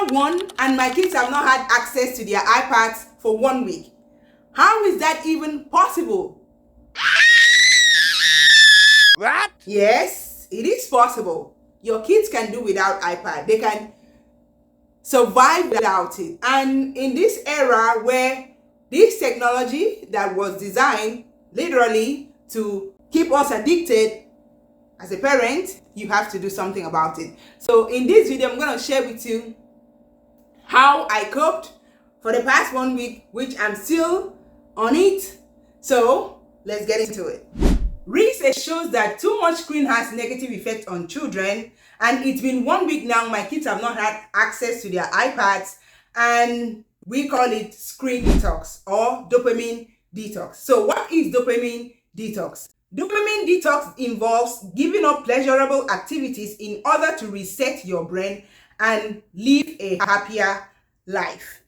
September 1 and my kids have not had access to their iPads for 1 week. How is that even possible? What? Yes, it is possible. Your kids can do without iPad. They can survive without it. And in this era where this technology that was designed literally to keep us addicted, as a parent, you have to do something about it. So in this video, I'm going to share with you how I coped for the past 1 week, which I'm still on it. So let's get into it. Research shows that too much screen has negative effect on children, and it's been 1 week now. My kids have not had access to their iPads, and we call it screen detox or dopamine detox. So what is dopamine detox? Dopamine detox involves giving up pleasurable activities in order to reset your brain and live a happier life.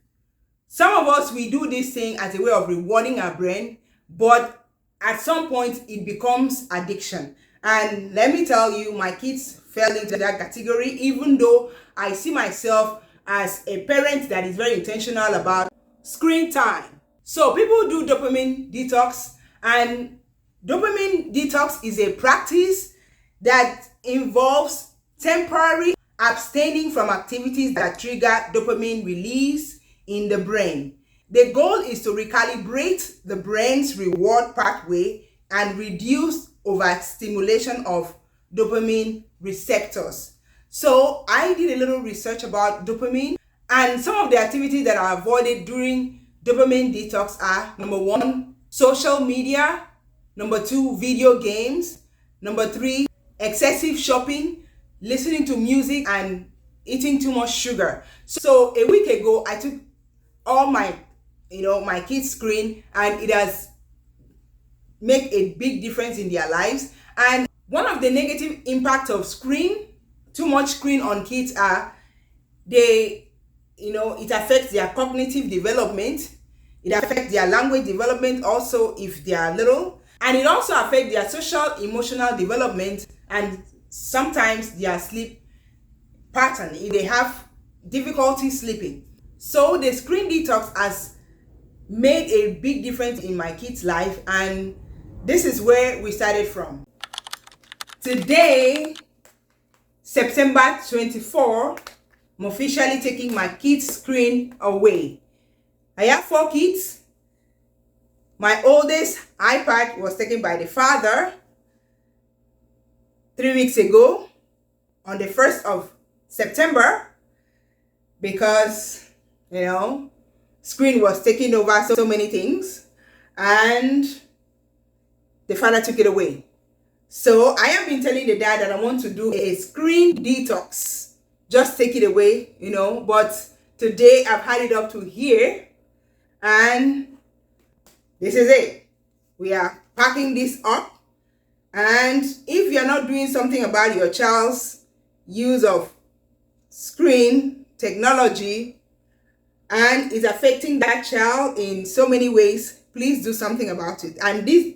Some of us, we do this thing as a way of rewarding our brain, but at some point it becomes addiction. And let me tell you, my kids fell into that category, even though I see myself as a parent that is very intentional about screen time. So people do dopamine detox, and dopamine detox is a practice that involves temporary abstaining from activities that trigger dopamine release in the brain. The goal is to recalibrate the brain's reward pathway and reduce overstimulation of dopamine receptors. So I did a little research about dopamine, and some of the activities that are avoided during dopamine detox are: number 1, social media; number 2, video games; number 3, excessive shopping, listening to music, and eating too much sugar. So a week ago, I took all my kids' screen, and it has made a big difference in their lives. And one of the negative impacts of too much screen on kids are it affects their cognitive development. It affects their language development also if they are little. And it also affects their social emotional development and sometimes their sleep pattern if they have difficulty sleeping. So the screen detox has made a big difference in my kids' life, and this is where we started from. Today, September 24, I'm officially taking my kids' screen away. I have 4 kids. My oldest iPad was taken by the father 3 weeks ago on the 1st of September because, screen was taking over so many things, and the father took it away. So I have been telling the dad that I want to do a screen detox. Just take it away, but today I've had it up to here, and this is it. We are packing this up, and if you're not doing something about your child's use of screen technology and is affecting that child in so many ways, please do something about it. And this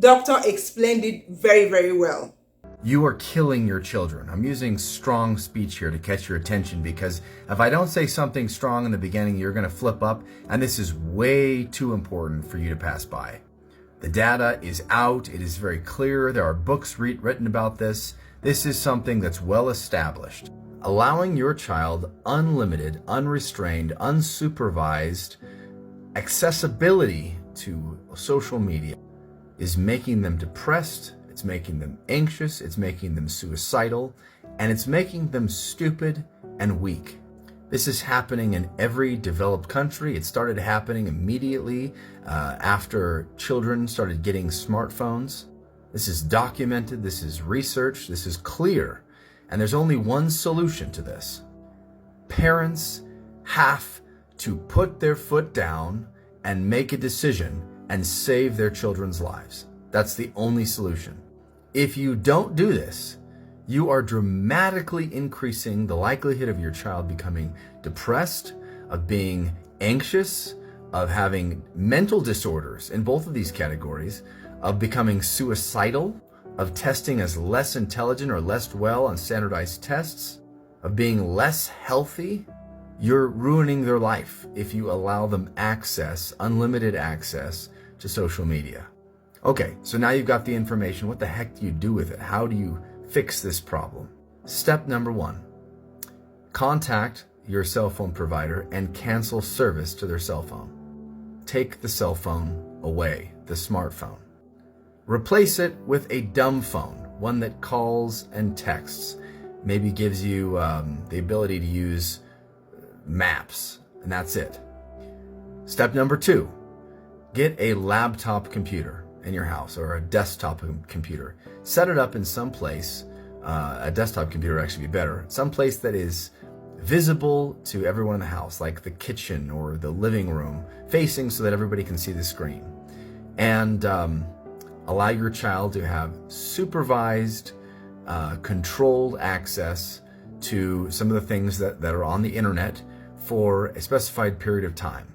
doctor explained it very, very well. You are killing your children. I'm using strong speech here to catch your attention because if I don't say something strong in the beginning, you're going to flip up, and this is way too important for you to pass by. The data is out. It is very clear. There are books written about this. This is something that's well established. Allowing your child unlimited, unrestrained, unsupervised accessibility to social media is making them depressed. It's making them anxious, it's making them suicidal, and it's making them stupid and weak. This is happening in every developed country. It started happening immediately after children started getting smartphones. This is documented, this is research, this is clear, and there's only one solution to this. Parents have to put their foot down and make a decision and save their children's lives. That's the only solution. If you don't do this, you are dramatically increasing the likelihood of your child becoming depressed, of being anxious, of having mental disorders in both of these categories, of becoming suicidal, of testing as less intelligent or less well on standardized tests, of being less healthy, You're ruining their life if you allow them unlimited access to social media. Okay, so now you've got the information. What the heck do you do with it? How do you fix this problem? Step number 1, contact your cell phone provider and cancel service to their cell phone. Take the cell phone away, the smartphone. Replace it with a dumb phone, one that calls and texts, maybe gives you the ability to use maps, and that's it. Step number 2, get a laptop computer in your house or a desktop computer. Set it up in some place, a desktop computer would actually be better, some place that is visible to everyone in the house, like the kitchen or the living room, facing so that everybody can see the screen. And allow your child to have supervised, controlled access to some of the things that are on the internet for a specified period of time.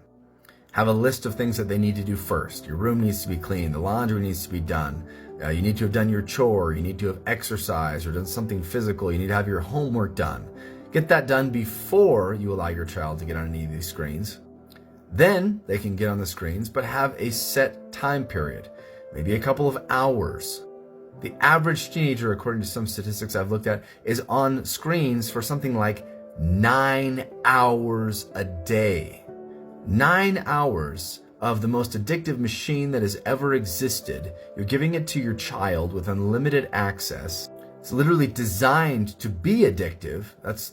Have a list of things that they need to do first. Your room needs to be clean. The laundry needs to be done. You need to have done your chore. You need to have exercised or done something physical. You need to have your homework done. Get that done before you allow your child to get on any of these screens. Then they can get on the screens, but have a set time period, maybe a couple of hours. The average teenager, according to some statistics I've looked at, is on screens for something like 9 hours a day. 9 hours of the most addictive machine that has ever existed. You're giving it to your child with unlimited access. It's literally designed to be addictive.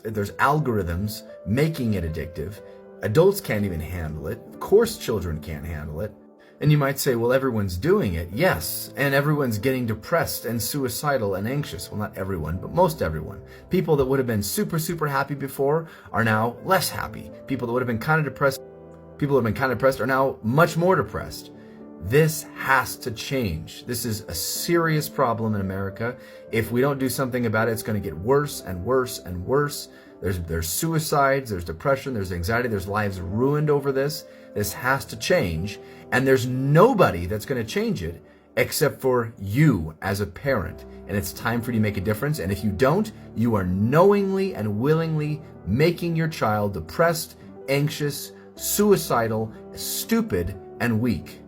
There's algorithms making it addictive. Adults can't even handle it. Of course, children can't handle it. And you might say, well, everyone's doing it. Yes, and everyone's getting depressed and suicidal and anxious. Well, not everyone, but most everyone. People that would have been super, super happy before are now less happy. People that would have been kind of depressed are now much more depressed. This has to change. This is a serious problem in America. If we don't do something about it, it's going to get worse and worse and worse. There's suicides, there's depression, there's anxiety, there's lives ruined over this. This has to change. And there's nobody that's going to change it except for you as a parent. And it's time for you to make a difference. And if you don't, you are knowingly and willingly making your child depressed, anxious, suicidal, stupid, and weak.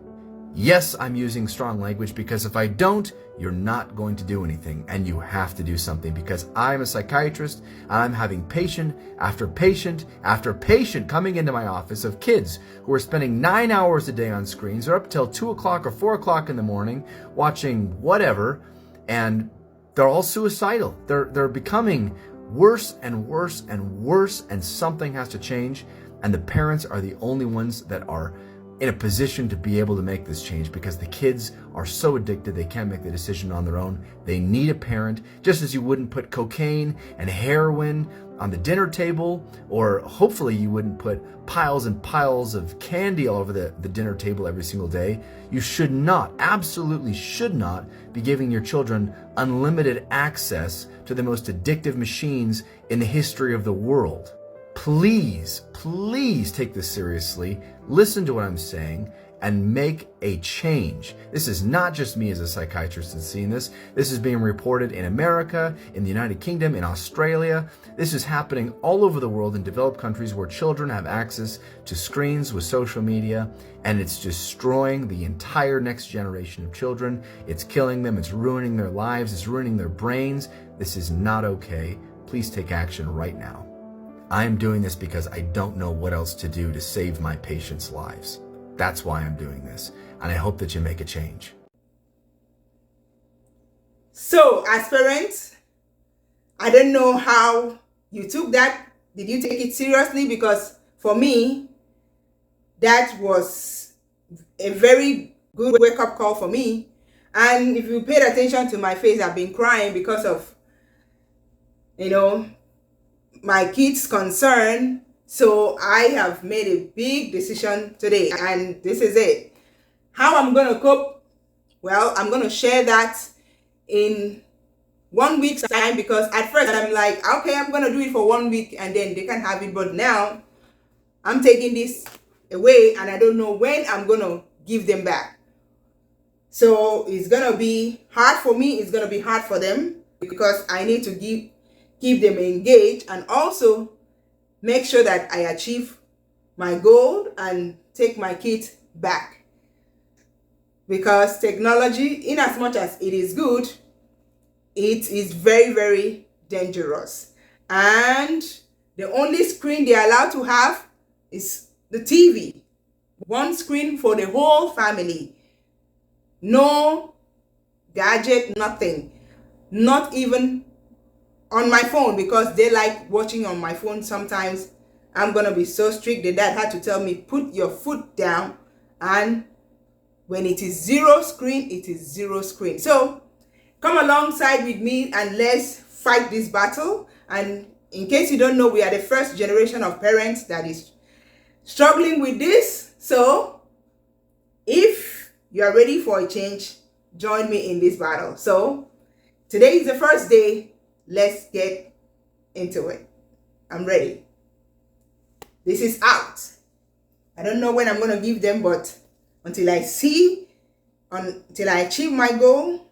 Yes, I'm using strong language because if I don't, you're not going to do anything, and you have to do something because I'm a psychiatrist and I'm having patient after patient after patient coming into my office of kids who are spending 9 hours a day on screens. They're up till 2 o'clock or 4 o'clock in the morning watching whatever, and they're all suicidal. They're becoming worse and worse and worse, and something has to change, and the parents are the only ones that are in a position to be able to make this change because the kids are so addicted they can't make the decision on their own. They need a parent, just as you wouldn't put cocaine and heroin on the dinner table, or hopefully you wouldn't put piles and piles of candy all over the dinner table every single day. You should not, absolutely should not, be giving your children unlimited access to the most addictive machines in the history of the world. Please, please take this seriously. Listen to what I'm saying and make a change. This is not just me as a psychiatrist that's seeing this. This is being reported in America, in the United Kingdom, in Australia. This is happening all over the world in developed countries where children have access to screens with social media, and it's destroying the entire next generation of children. It's killing them. It's ruining their lives. It's ruining their brains. This is not okay. Please take action right now. I am doing this because I don't know what else to do to save my patients' lives. That's why I'm doing this, and I hope that you make a change. So, as parents, I don't know how you took that. Did you take it seriously? Because for me, that was a very good wake-up call for me. And if you paid attention to my face, I've been crying because of, my kids' concern. So I have made a big decision today, and this is it. How I'm going to cope? Well, I'm going to share that in 1 week's time, because at first I'm like, okay, I'm going to do it for 1 week and then they can have it. But now I'm taking this away and I don't know when I'm going to give them back. So it's going to be hard for me. It's going to be hard for them because I need to keep them engaged, and also make sure that I achieve my goal and take my kids back. Because technology, in as much as it is good, it is very, very dangerous. And the only screen they are allowed to have is the TV. One screen for the whole family. No gadget, nothing. Not even on my phone, because they like watching on my phone sometimes. I'm gonna be so strict. The dad had to tell me, put your foot down, and when it is zero screen, it is zero screen. So come alongside with me and let's fight this battle. And in case you don't know, we are the first generation of parents that is struggling with this. So if you are ready for a change, join me in this battle. So today is the first day. Let's get into it. I'm ready. This is out. I don't know when I'm going to give them, but until I achieve my goal,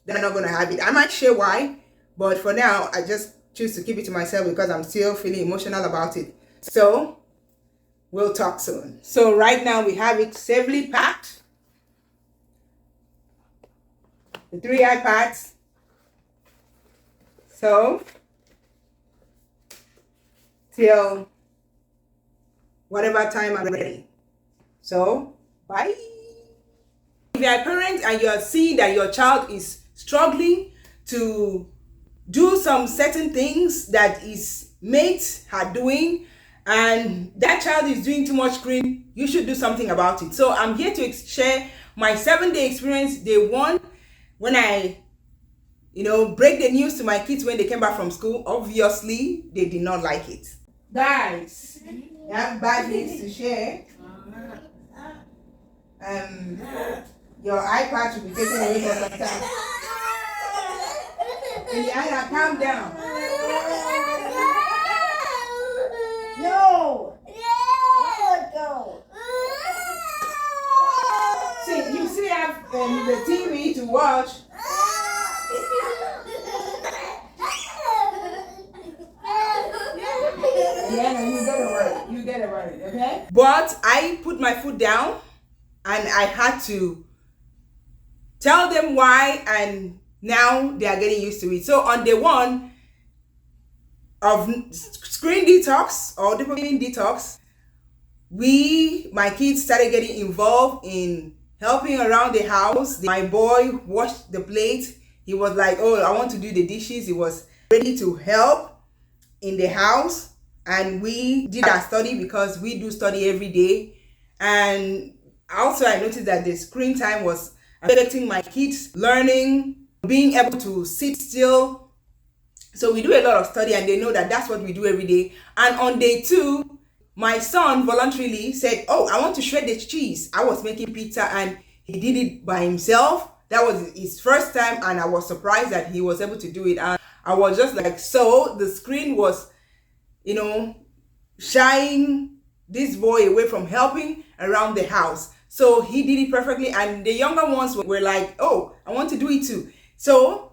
they're not going to have it. I might share why, but for now, I just choose to keep it to myself because I'm still feeling emotional about it. So we'll talk soon. So right now we have it safely packed. The 3 iPads. So till whatever time I'm ready. So bye. If you are a parent and you are seeing that your child is struggling to do some certain things that his mates are doing, and that child is doing too much screen, you should do something about it. So I'm here to share my 7-day experience. Day 1, when I break the news to my kids when they came back from school. Obviously they did not like it. Guys, I have bad news to share. Your iPad should be taken away from the time. Indiana, calm down. No. Go. See, you still have the TV to watch. Yeah, you get it right, okay? But I put my foot down and I had to tell them why, and now they are getting used to it. So on day 1 of screen detox or dopamine detox, my kids started getting involved in helping around the house. My boy washed the plate. He was like, oh, I want to do the dishes. He was ready to help in the house. And we did our study because we do study every day. And also I noticed that the screen time was affecting my kids' learning, being able to sit still. So we do a lot of study, and they know that that's what we do every day. And on day 2, my son voluntarily said, oh, I want to shred the cheese. I was making pizza and he did it by himself. That was his first time, and I was surprised that he was able to do it. And I was just like, so the screen was shying this boy away from helping around the house. So he did it perfectly, and the younger ones were like, oh, I want to do it too. So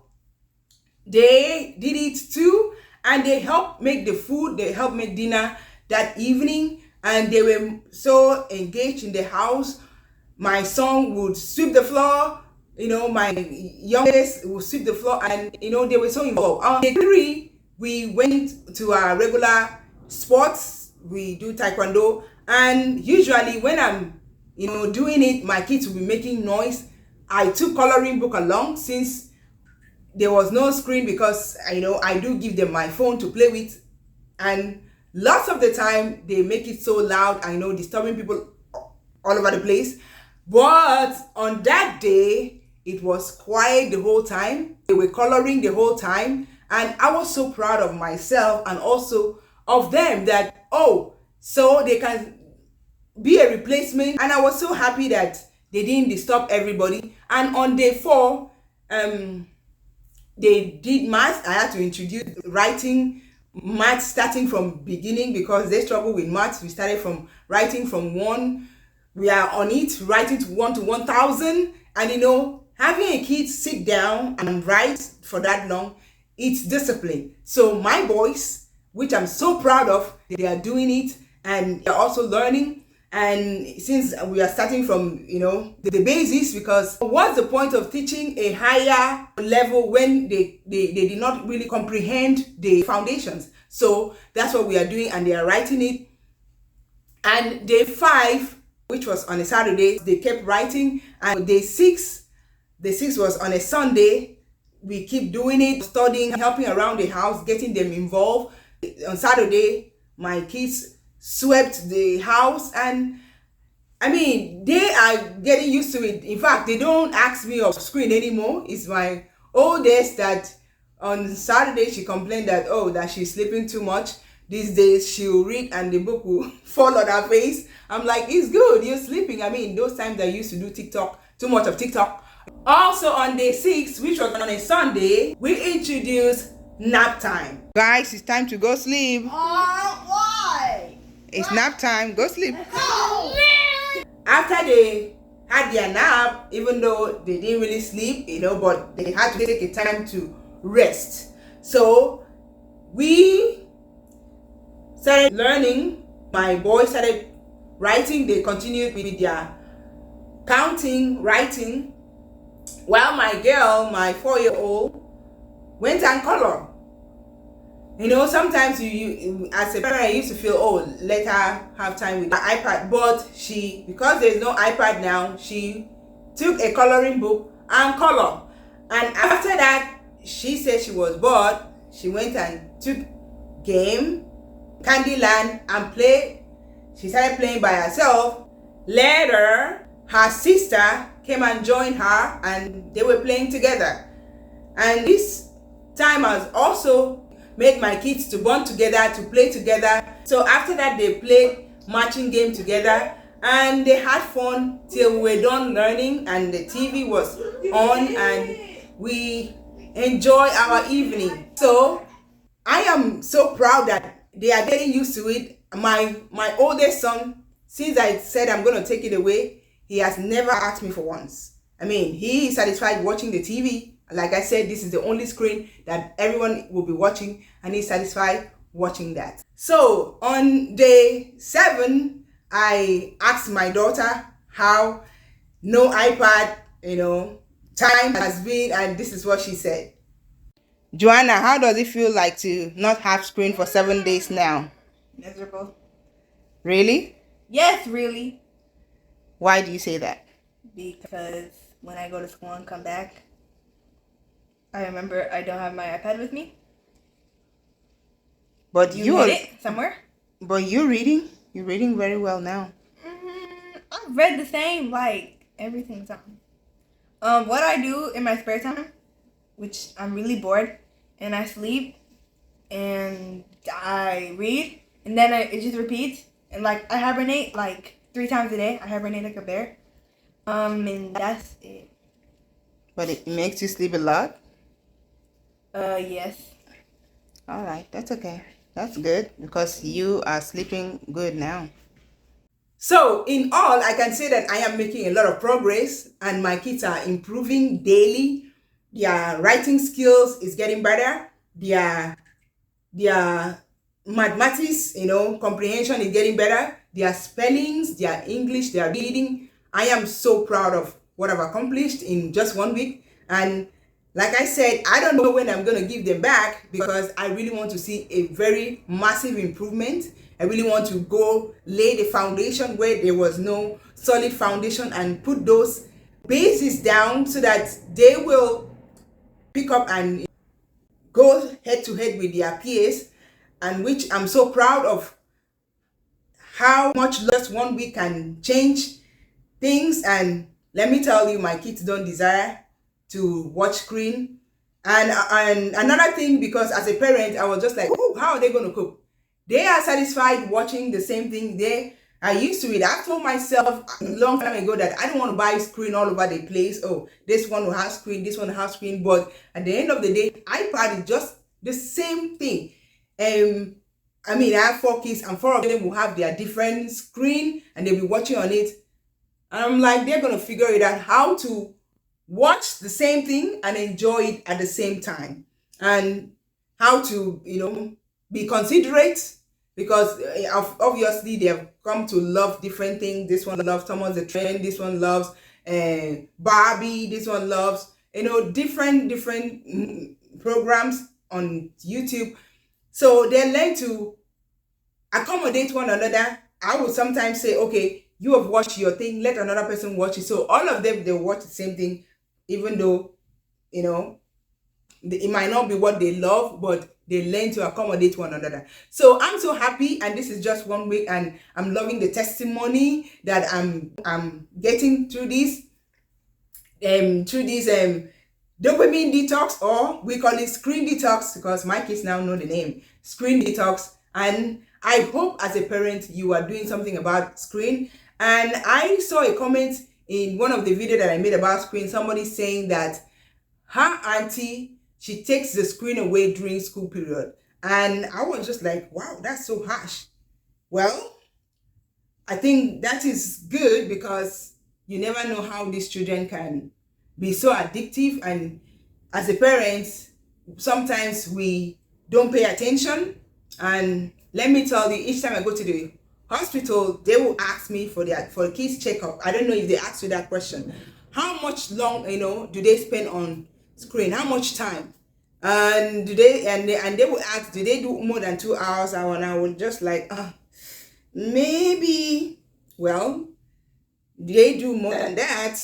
they did it too, and they helped make the food, they helped make dinner that evening, and they were so engaged in the house. My son would sweep the floor, my youngest would sweep the floor, and they were so involved. On day 3, we went to our regular sports. We do taekwondo, and usually when I'm doing it, my kids will be making noise. I took coloring book along since there was no screen, because I do give them my phone to play with, and lots of the time they make it so loud, disturbing people all over the place. But on that day, it was quiet the whole time. They were coloring the whole time, and I was so proud of myself and also of them that, oh, so they can be a replacement. And I was so happy that they didn't disturb everybody. And on day 4, they did math. I had to introduce writing math starting from beginning, because they struggle with maths. We started from writing from 1. We are on it, writing to 1 to 1,000. And having a kid sit down and write for that long, it's discipline. So my boys, which I'm so proud of, they are doing it and they're also learning. And since we are starting from, the basics, because what's the point of teaching a higher level when they did not really comprehend the foundations? So that's what we are doing, and they are writing it. And day 5, which was on a Saturday, they kept writing. And day 6 was on a Sunday. We keep doing it, studying, helping around the house, getting them involved. On Saturday, my kids swept the house, and they are getting used to it. In fact, they don't ask me off screen anymore. It's my oldest that on Saturday she complained that she's sleeping too much. These days she'll read and the book will fall on her face. I'm like, it's good, you're sleeping. Those times I used to do TikTok, too much of TikTok. Also on day 6, which was on a Sunday, we introduced nap time. Guys, it's time to go sleep. Why? It's nap time, go sleep. No. After they had their nap, even though they didn't really sleep, but they had to take a time to rest. So we started learning. My boys started writing. They continued with their counting, writing, while my girl, my 4-year-old, went and colored. Sometimes you as a parent, you used to feel, let her have time with the iPad. But because there's no iPad now, she took a coloring book and colored. And after that, she said she was bored. She went and took game, Candyland, and played. She started playing by herself. Later, her sister came and joined her, and they were playing together. And this time has also made my kids to bond together, to play together. So after that, they played matching game together, and they had fun till we were done learning, and the TV was on, and we enjoy our evening. So I am so proud that they are getting used to it. My oldest son, since I said I'm going to take it away, he has never asked me for once. He is satisfied watching the TV. Like I said, this is the only screen that everyone will be watching, and he's satisfied watching that. So on day 7, I asked my daughter how no iPad, time has been, and this is what she said. Joanna, how does it feel like to not have screen for 7 days now? Miserable. Really? Yes, really. Why do you say that? Because when I go to school and come back, I remember I don't have my iPad with me. But you hid it somewhere. But you're reading. You're reading very well now. I've read the same, like everything's on. What I do in my spare time, which I'm really bored, and I sleep, and I read, and then it just repeats, and like I hibernate like 3 times a day. I hibernate like a bear. And that's it. But it makes you sleep a lot? Yes. All right, that's okay. That's good, because you are sleeping good now. So in all, I can say that I am making a lot of progress, and my kids are improving daily. Their writing skills is getting better. Their mathematics, comprehension is getting better. Their spellings, their English, their reading. I am so proud of what I've accomplished in just 1 week. And like I said, I don't know when I'm going to give them back, because I really want to see a very massive improvement. I really want to go lay the foundation where there was no solid foundation, and put those bases down so that they will pick up and go head to head with their peers, and which I'm so proud of how much just 1 week can change things. And let me tell you, my kids don't desire to watch screen. And another thing, because as a parent, I was just like, oh, how are they going to cope? They are satisfied watching the same thing. They are used to it. I told myself a long time ago that I don't want to buy screen all over the place. Oh, this one will have screen, this one will have screen. But at the end of the day, iPad is just the same thing. I have 4 kids, and 4 of them will have their different screen, and they'll be watching on it. And I'm like, they're going to figure it out how to watch the same thing and enjoy it at the same time, and how to, be considerate because obviously they have come to love different things. This one loves someone's a trend, this one loves Barbie, this one loves, different programs on YouTube. So they learn to accommodate one another. I would sometimes say, okay, you have watched your thing, let another person watch it. So all of them, they watch the same thing, even though, it might not be what they love, but they learn to accommodate one another. So I'm so happy, and this is just one week, and I'm loving the testimony that I'm getting through this dopamine detox, or we call it screen detox, because my kids now know the name, screen detox. And I hope as a parent you are doing something about screen. And I saw a comment in one of the videos that I made about screen, somebody saying that her auntie, she takes the screen away during school period. And I was just like, wow, that's so harsh. Well, I think that is good, because you never know how these children can be so addictive. And as a parent, sometimes we don't pay attention. And let me tell you, each time I go to the hospital, they will ask me for kids checkup. I don't know if they ask you that question. How much long, do they spend on screen? How much time? And they will ask, do they do more than 2 hours? And I will just like, maybe. Well, they do more than that,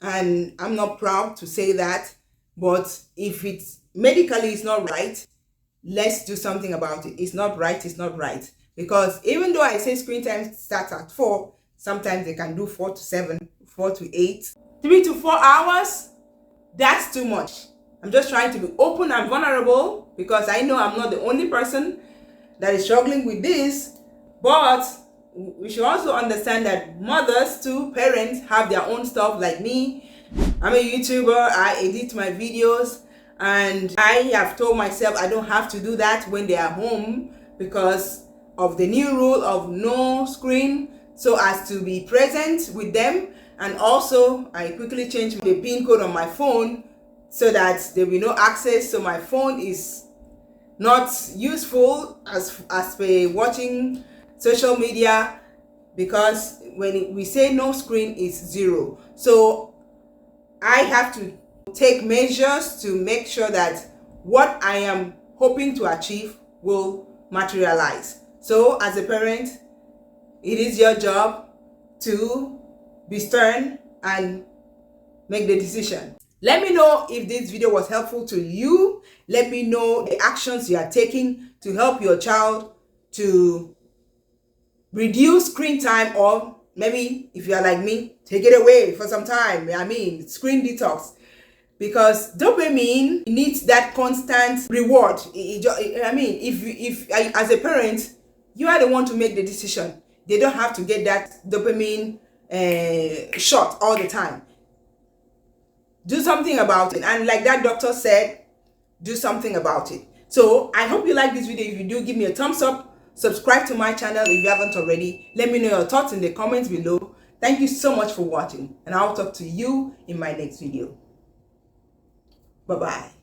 and I'm not proud to say that. But if it's medically it's not right, let's do something about it. It's not right. It's not right. Because even though I say screen time starts at 4, sometimes they can do 4 to 7, 4 to 8, 3 to 4 hours. That's too much. I'm just trying to be open and vulnerable, because I know I'm not the only person that is struggling with this. But we should also understand that mothers too, parents, have their own stuff. Like me, I'm a YouTuber, I edit my videos, and I have told myself I don't have to do that when they are home, because of the new rule of no screen, so as to be present with them. And also I quickly changed the PIN code on my phone so that there will be no access. So my phone is not useful as per watching social media, because when we say no screen, is 0. So I have to take measures to make sure that what I am hoping to achieve will materialize. So as a parent, it is your job to be stern and make the decision. Let me know if this video was helpful to you. Let me know the actions you are taking to help your child to reduce screen time, or maybe if you are like me, take it away for some time. Screen detox, because dopamine needs that constant reward. If as a parent, you are the one to make the decision. They don't have to get that dopamine shot all the time. Do something about it. And like that doctor said, do something about it. So I hope you like this video. If you do, give me a thumbs up. Subscribe to my channel if you haven't already. Let me know your thoughts in the comments below. Thank you so much for watching, and I'll talk to you in my next video. Bye-bye.